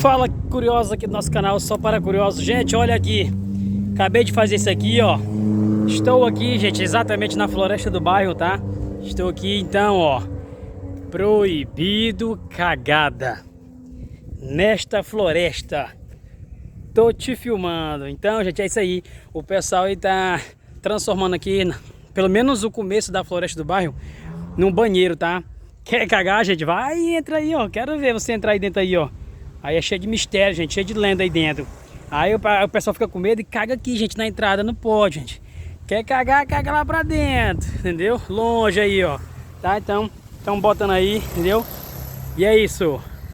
Fala, curiosos aqui do nosso canal, só para curiosos. Gente, olha aqui, acabei de fazer isso aqui, ó. Estou aqui, gente, exatamente na floresta do bairro, tá? Estou aqui, então, ó, proibido cagada nesta floresta. Tô te filmando. Então, gente, é isso aí. O pessoal aí tá transformando aqui, pelo menos o começo da floresta do bairro, num banheiro, tá? Quer cagar, gente? Vai e entra aí, ó. Quero ver você entrar aí dentro aí, ó. Aí é cheio de mistério, gente, cheio de lenda aí dentro. Aí o pessoal fica com medo e caga aqui, gente, na entrada. Não pode, gente. Quer cagar, caga lá pra dentro, entendeu? Longe aí, ó. Tá? Então, estão botando aí, entendeu? E é isso.